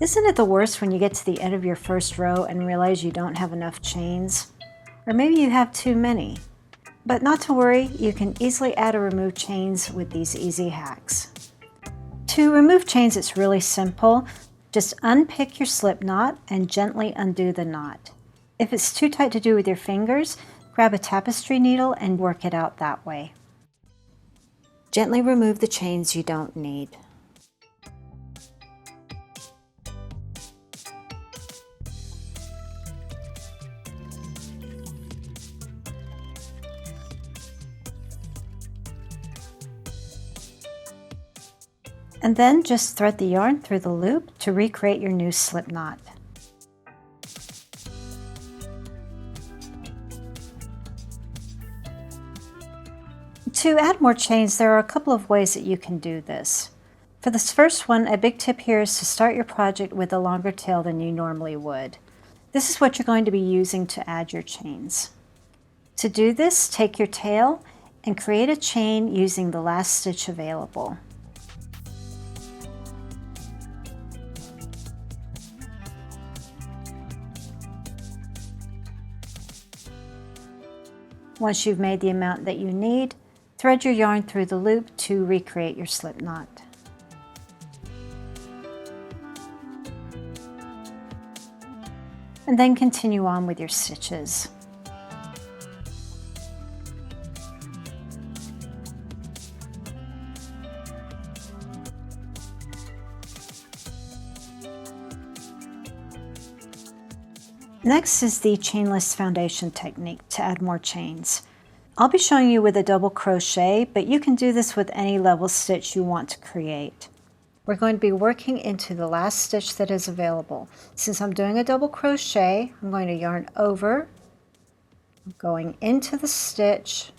Isn't it the worst when you get to the end of your first row and realize you don't have enough chains? Or maybe you have too many. But not to worry, you can easily add or remove chains with these easy hacks. To remove chains, it's really simple. Just unpick your slip knot and gently undo the knot. If it's too tight to do with your fingers, grab a tapestry needle and work it out that way. Gently remove the chains you don't need. And then just thread the yarn through the loop to recreate your new slip knot. To add more chains, there are a couple of ways that you can do this. For this first one, a big tip here is to start your project with a longer tail than you normally would. This is what you're going to be using to add your chains. To do this, take your tail and create a chain using the last stitch available. Once you've made the amount that you need, thread your yarn through the loop to recreate your slip knot. And then continue on with your stitches. Next is the chainless foundation technique to add more chains. I'll be showing you with a double crochet, but you can do this with any level stitch you want to create. We're going to be working into the last stitch that is available. Since I'm doing a double crochet, I'm going to yarn over, going into the stitch,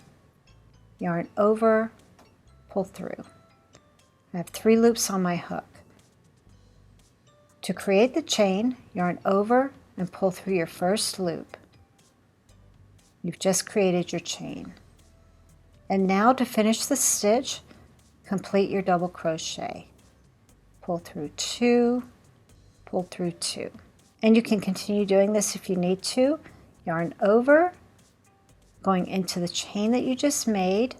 yarn over, pull through. I have 3 loops on my hook. To create the chain, yarn over and pull through your first loop. You've just created your chain. And now to finish the stitch, complete your double crochet. Pull through 2, pull through 2. And you can continue doing this if you need to. Yarn over, going into the chain that you just made,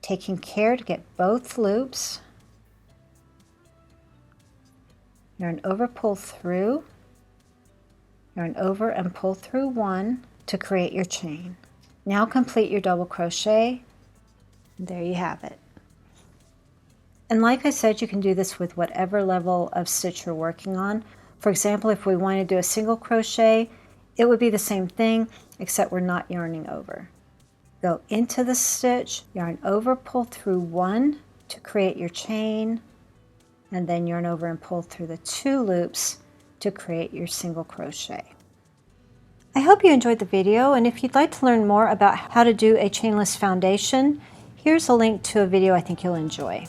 taking care to get both loops. Yarn over, pull through, yarn over and pull through 1 to create your chain. Now complete your double crochet. And there you have it. And like I said, you can do this with whatever level of stitch you're working on. For example, if we want to do a single crochet, it would be the same thing, except we're not yarning over. Go into the stitch, yarn over, pull through 1 to create your chain, and then yarn over and pull through the 2 loops to create your single crochet. I hope you enjoyed the video, and if you'd like to learn more about how to do a chainless foundation, here's a link to a video I think you'll enjoy.